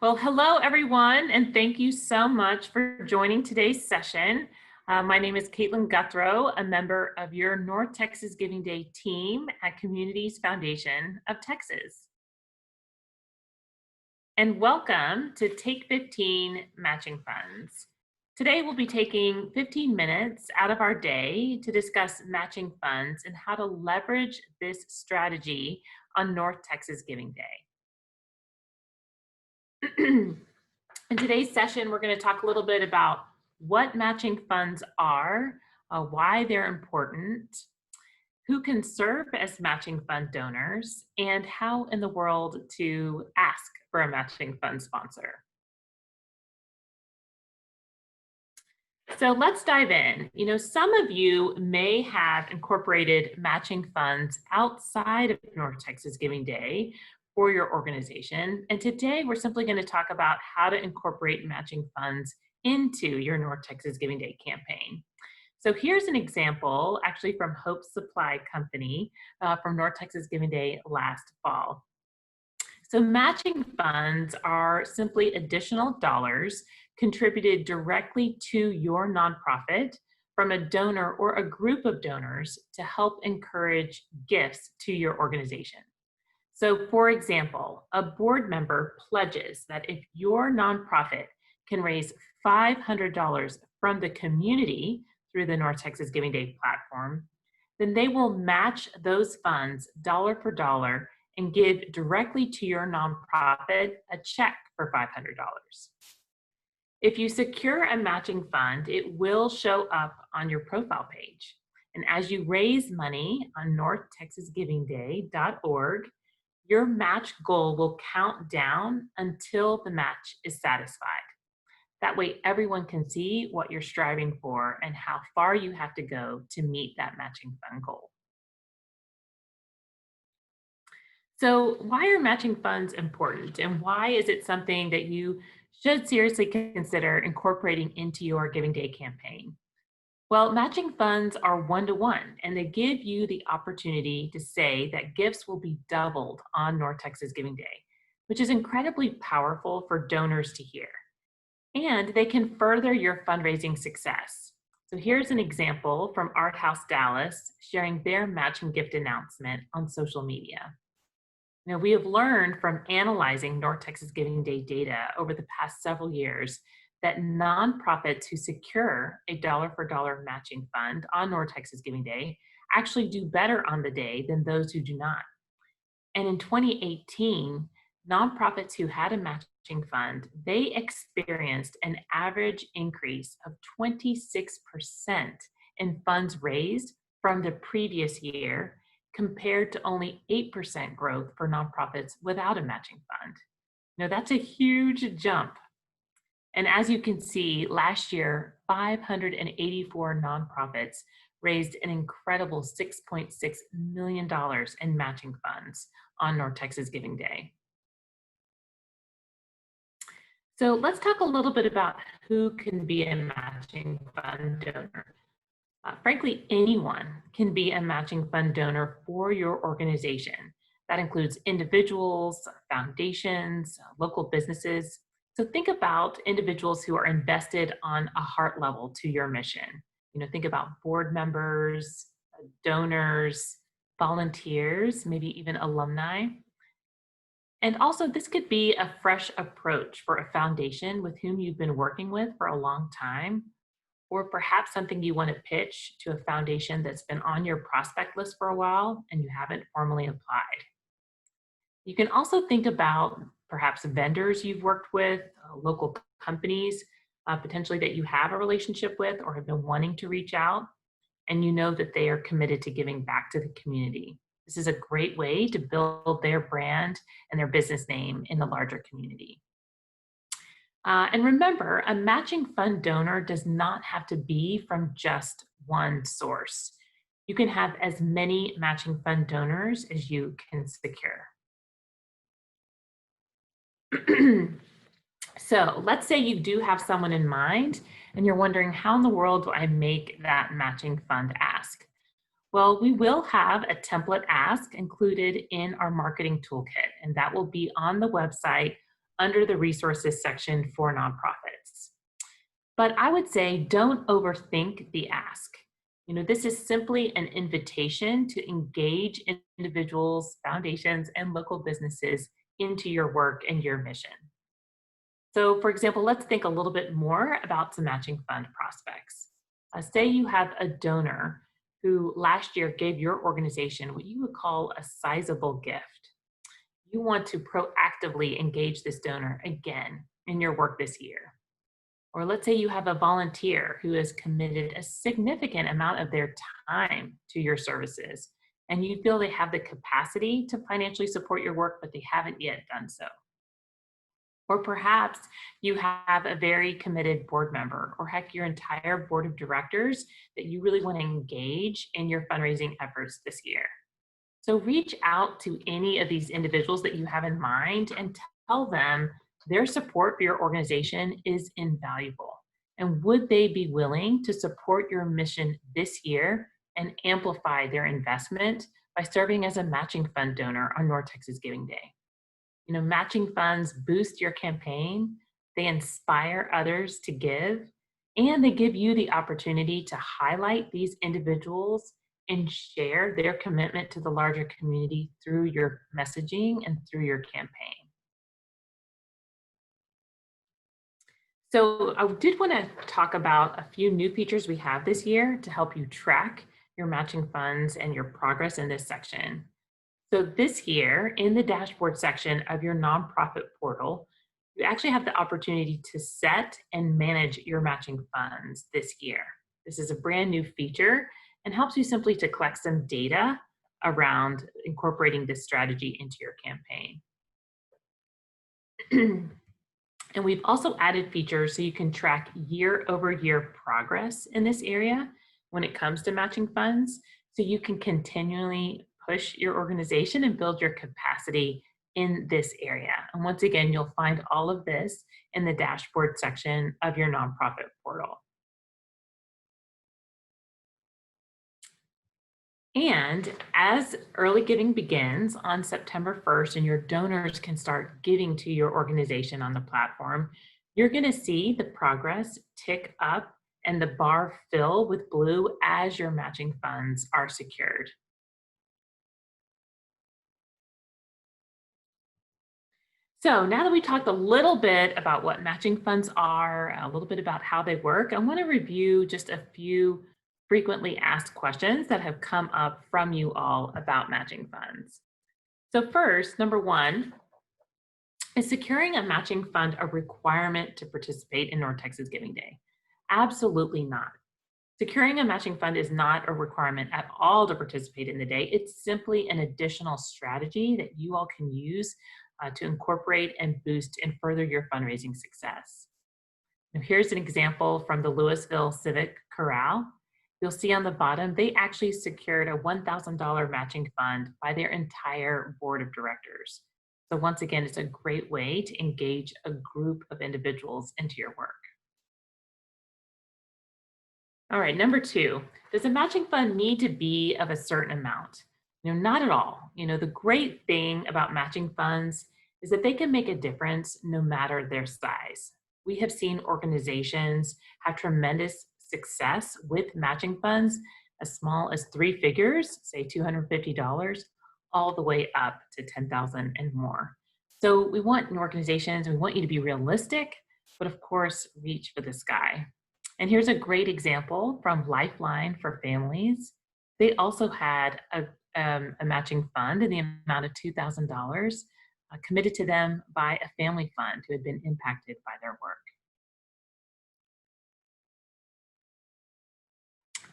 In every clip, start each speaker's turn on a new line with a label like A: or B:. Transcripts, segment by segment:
A: Well, hello everyone, and thank you so much for joining today's session. My name is Caitlin Guthrow, a member of your North Texas Giving Day team at Communities Foundation of Texas. And welcome to Take 15 Matching Funds. Today we'll be taking 15 minutes out of our day to discuss matching funds and how to leverage this strategy on North Texas Giving Day. In today's session, we're going to talk a little bit about what matching funds are, why they're important, who can serve as matching fund donors, and how in the world to ask for a matching fund sponsor. So let's dive in. Some of you may have incorporated matching funds outside of North Texas Giving Day for your organization. And today we're simply going to talk about how to incorporate matching funds into your North Texas Giving Day campaign. So here's an example actually from Hope Supply Company from North Texas Giving Day last fall. So matching funds are simply additional dollars contributed directly to your nonprofit from a donor or a group of donors to help encourage gifts to your organization. So for example, a board member pledges that if your nonprofit can raise $500 from the community through the North Texas Giving Day platform, then they will match those funds dollar for dollar and give directly to your nonprofit a check for $500. If you secure a matching fund, it will show up on your profile page. And as you raise money on northtexasgivingday.org, your match goal will count down until the match is satisfied. That way everyone can see what you're striving for and how far you have to go to meet that matching fund goal. So why are matching funds important, and why is it something that you should seriously consider incorporating into your Giving Day campaign? Well, matching funds are one-to-one, and they give you the opportunity to say that gifts will be doubled on North Texas Giving Day, which is incredibly powerful for donors to hear. And they can further your fundraising success. So here's an example from Art House Dallas sharing their matching gift announcement on social media. We have learned from analyzing North Texas Giving Day data over the past several years that nonprofits who secure a dollar for dollar matching fund on North Texas Giving Day actually do better on the day than those who do not. And in 2018, nonprofits who had a matching fund, they experienced an average increase of 26% in funds raised from the previous year, compared to only 8% growth for nonprofits without a matching fund. That's a huge jump. And as you can see, last year, 584 nonprofits raised an incredible $6.6 million in matching funds on North Texas Giving Day. So let's talk a little bit about who can be a matching fund donor. Frankly, anyone can be a matching fund donor for your organization. That includes individuals, foundations, local businesses. So think about individuals who are invested on a heart level to your mission. Think about board members, donors, volunteers, maybe even alumni. And also, this could be a fresh approach for a foundation with whom you've been working with for a long time, or perhaps something you want to pitch to a foundation that's been on your prospect list for a while and you haven't formally applied. You can also think about perhaps vendors you've worked with, local companies, potentially that you have a relationship with or have been wanting to reach out, and you know that they are committed to giving back to the community. This is a great way to build their brand and their business name in the larger community. And remember, a matching fund donor does not have to be from just one source. You can have as many matching fund donors as you can secure. So let's say you do have someone in mind and you're wondering, how in the world do I make that matching fund ask? Well, we will have a template ask included in our marketing toolkit, and that will be on the website under the resources section for nonprofits. But I would say don't overthink the ask. This is simply an invitation to engage individuals, foundations, and local businesses into your work and your mission. So, for example, let's think a little bit more about some matching fund prospects. Say you have a donor who last year gave your organization what you would call a sizable gift. You want to proactively engage this donor again in your work this year. Or let's say you have a volunteer who has committed a significant amount of their time to your services, and you feel they have the capacity to financially support your work, but they haven't yet done so. Or perhaps you have a very committed board member, or heck, your entire board of directors that you really want to engage in your fundraising efforts this year. So reach out to any of these individuals that you have in mind and tell them their support for your organization is invaluable. And would they be willing to support your mission this year and amplify their investment by serving as a matching fund donor on North Texas Giving Day? Matching funds boost your campaign, they inspire others to give, and they give you the opportunity to highlight these individuals and share their commitment to the larger community through your messaging and through your campaign. So I did want to talk about a few new features we have this year to help you track your matching funds and your progress in this section. So this year, in the dashboard section of your nonprofit portal, you actually have the opportunity to set and manage your matching funds this year. This is a brand new feature and helps you simply to collect some data around incorporating this strategy into your campaign. And we've also added features so you can track year-over-year progress in this area when it comes to matching funds, so you can continually push your organization and build your capacity in this area. And once again, you'll find all of this in the dashboard section of your nonprofit portal. And as early giving begins on September 1st and your donors can start giving to your organization on the platform, you're going to see the progress tick up and the bar fill with blue as your matching funds are secured. So now that we talked a little bit about what matching funds are, a little bit about how they work, I want to review just a few frequently asked questions that have come up from you all about matching funds. So first, number one, is securing a matching fund a requirement to participate in North Texas Giving Day? Absolutely not. Securing a matching fund is not a requirement at all to participate in the day. It's simply an additional strategy that you all can use to incorporate and boost and further your fundraising success. Now, here's an example from the Louisville Civic Corral. You'll see on the bottom, they actually secured a $1,000 matching fund by their entire board of directors. So once again, it's a great way to engage a group of individuals into your work. All right, number two, does a matching fund need to be of a certain amount? Not at all. The great thing about matching funds is that they can make a difference no matter their size. We have seen organizations have tremendous success with matching funds as small as 3 figures, say $250, all the way up to $10,000 and more. So we want organizations, we want you to be realistic, but of course, reach for the sky. And here's a great example from Lifeline for Families. They also had a matching fund in the amount of $2,000 committed to them by a family fund who had been impacted by their work.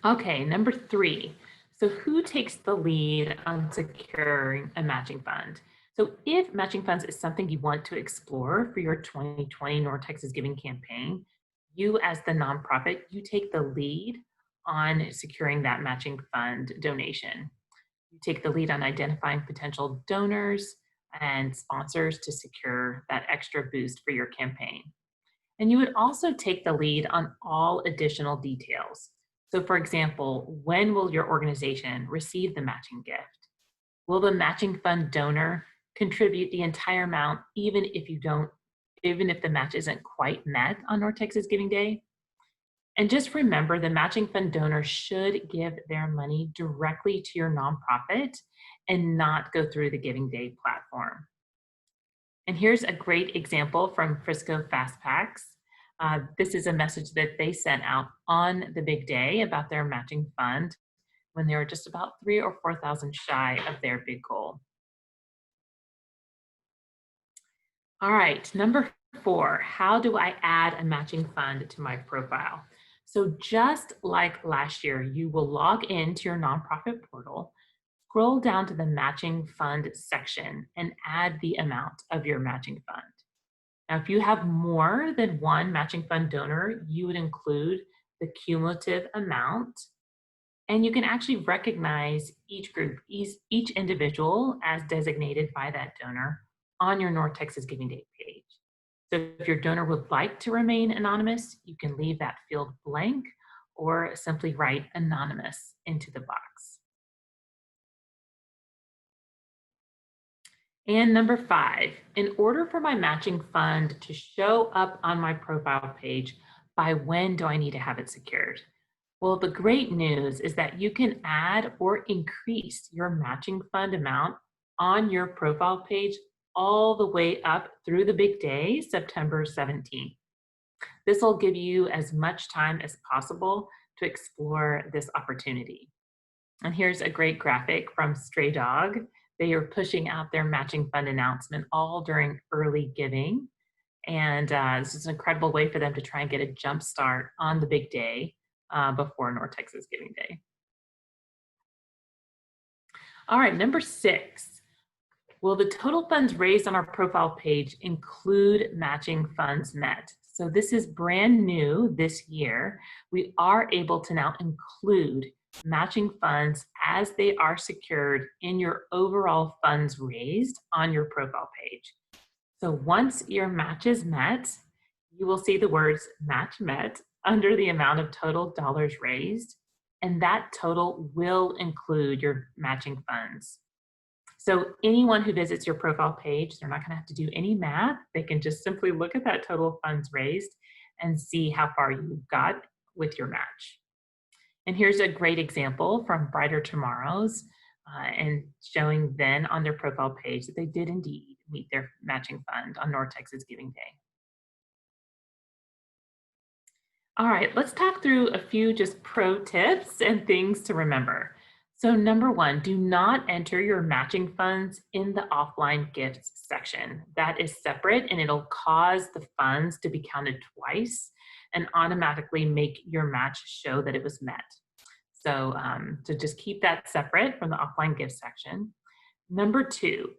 A: Okay, number three. So who takes the lead on securing a matching fund? So if matching funds is something you want to explore for your 2020 North Texas Giving campaign, you as the nonprofit, you take the lead on securing that matching fund donation. You take the lead on identifying potential donors and sponsors to secure that extra boost for your campaign. And you would also take the lead on all additional details. So for example, when will your organization receive the matching gift? Will the matching fund donor contribute the entire amount even if you don't even if the match isn't quite met on North Texas Giving Day. And just remember, the matching fund donor should give their money directly to your nonprofit and not go through the Giving Day platform. And here's a great example from Frisco Fast Packs. This is a message that they sent out on the big day about their matching fund when they were just about 3,000 or 4,000 shy of their big goal. All right, number 4, how do I add a matching fund to my profile? So just like last year, you will log into your nonprofit portal, scroll down to the matching fund section and add the amount of your matching fund. Now, if you have more than one matching fund donor, you would include the cumulative amount, and you can actually recognize each group, each individual as designated by that donor on your North Texas Giving Day page. So if your donor would like to remain anonymous, you can leave that field blank or simply write anonymous into the box. And number 5, in order for my matching fund to show up on my profile page, by when do I need to have it secured? Well, the great news is that you can add or increase your matching fund amount on your profile page all the way up through the big day, September 17th. This will give you as much time as possible to explore this opportunity. And here's a great graphic from Stray Dog. They are pushing out their matching fund announcement all during early giving. And this is an incredible way for them to try and get a jump start on the big day before North Texas Giving Day. All right, number 6. Will the total funds raised on our profile page include matching funds met? So this is brand new this year. We are able to now include matching funds as they are secured in your overall funds raised on your profile page. So once your match is met, you will see the words match met under the amount of total dollars raised, and that total will include your matching funds. So anyone who visits your profile page, they're not going to have to do any math. They can just simply look at that total funds raised and see how far you got with your match. And here's a great example from Brighter Tomorrows and showing then on their profile page that they did indeed meet their matching fund on North Texas Giving Day. All right, let's talk through a few just pro tips and things to remember. So number 1, do not enter your matching funds in the offline gifts section. That is separate and it'll cause the funds to be counted twice and automatically make your match show that it was met. So just keep that separate from the offline gift section. Number 2,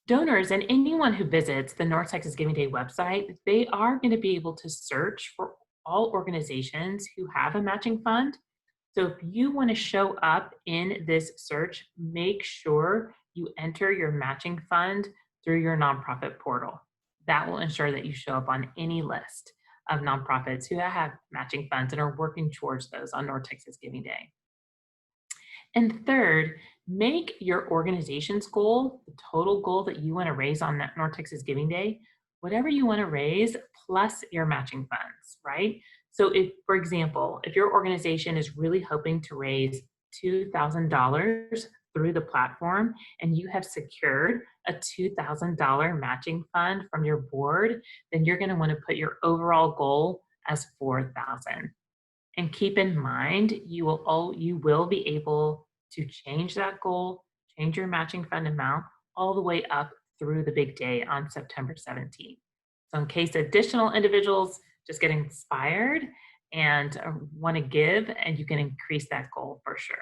A: donors and anyone who visits the North Texas Giving Day website, they are going to be able to search for all organizations who have a matching fund. So if you want to show up in this search, make sure you enter your matching fund through your nonprofit portal. That will ensure that you show up on any list of nonprofits who have matching funds and are working towards those on North Texas Giving Day. And third, make your organization's goal, the total goal that you want to raise on that North Texas Giving Day, whatever you want to raise plus your matching funds, right? So if, for example, if your organization is really hoping to raise $2,000 through the platform and you have secured a $2,000 matching fund from your board, then you're going to want to put your overall goal as $4,000. And keep in mind, you will be able to change that goal, change your matching fund amount all the way up through the big day on September 17th. So in case additional individuals just get inspired and want to give, and you can increase that goal for sure.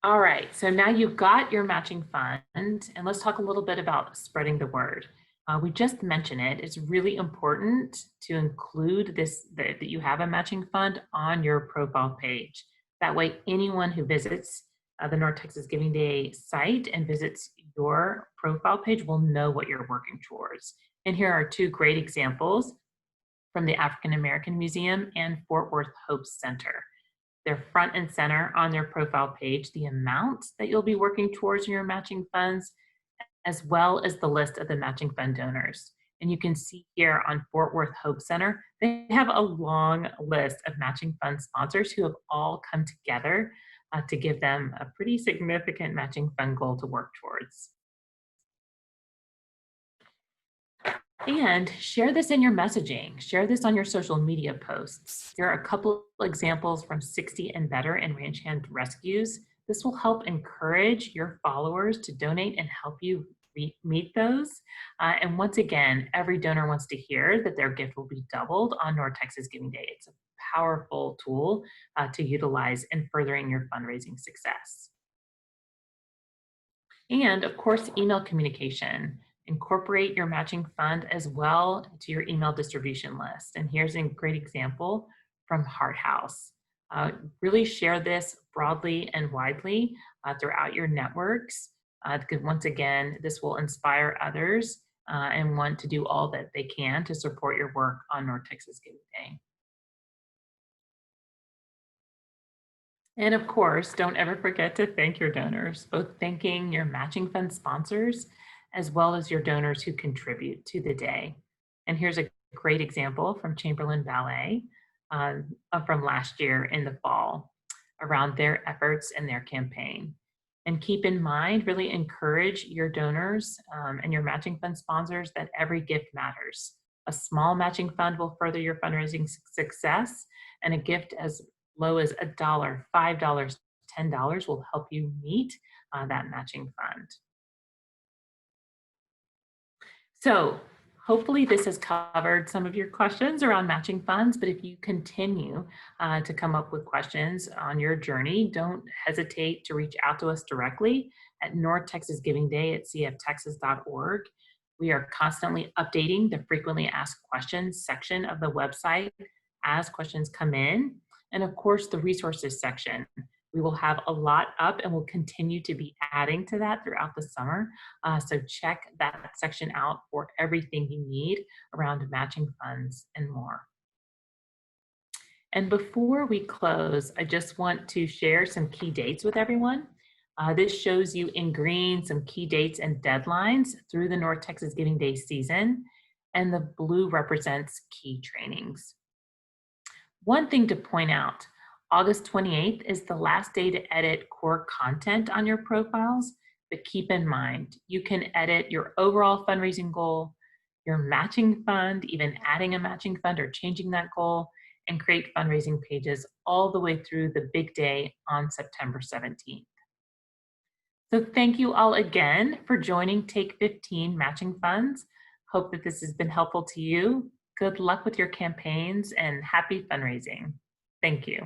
A: All right, so now you've got your matching fund, and let's talk a little bit about spreading the word. We just mentioned it. It's really important to include this, that you have a matching fund on your profile page. That way, anyone who visits the North Texas Giving Day site and visits your profile page will know what you're working towards. And here are 2 great examples from the African American Museum and Fort Worth Hope Center. They're front and center on their profile page, the amount that you'll be working towards in your matching funds, as well as the list of the matching fund donors. And you can see here on Fort Worth Hope Center, they have a long list of matching fund sponsors who have all come together to give them a pretty significant matching fund goal to work towards. And share this in your messaging. Share this on your social media posts. Here are a couple examples from 60 and Better and Ranch Hand Rescues. This will help encourage your followers to donate and help you meet those. And once again, every donor wants to hear that their gift will be doubled on North Texas Giving Day. It's a powerful tool to utilize in furthering your fundraising success. And of course, email communication. Incorporate your matching fund as well to your email distribution list. And here's a great example from Heart House. Really share this broadly and widely throughout your networks. Because once again, this will inspire others and want to do all that they can to support your work on North Texas Giving Day. And of course, don't ever forget to thank your donors, both thanking your matching fund sponsors as well as your donors who contribute to the day. And here's a great example from Chamberlain Ballet from last year in the fall around their efforts and their campaign. And keep in mind, really encourage your donors and your matching fund sponsors that every gift matters. A small matching fund will further your fundraising success, and a gift as low as $1, $5, $10 will help you meet that matching fund. So hopefully this has covered some of your questions around matching funds, but if you continue to come up with questions on your journey, don't hesitate to reach out to us directly at North Texas Giving Day at cftexas.org. We are constantly updating the frequently asked questions section of the website as questions come in. And of course, the resources section. We will have a lot up and we'll continue to be adding to that throughout the summer. So check that section out for everything you need around matching funds and more. And before we close, I just want to share some key dates with everyone. This shows you in green some key dates and deadlines through the North Texas Giving Day season, and the blue represents key trainings. One thing to point out, August 28th is the last day to edit core content on your profiles, but keep in mind, you can edit your overall fundraising goal, your matching fund, even adding a matching fund or changing that goal, and create fundraising pages all the way through the big day on September 17th. So thank you all again for joining Take 15 Matching Funds. Hope that this has been helpful to you. Good luck with your campaigns and happy fundraising. Thank you.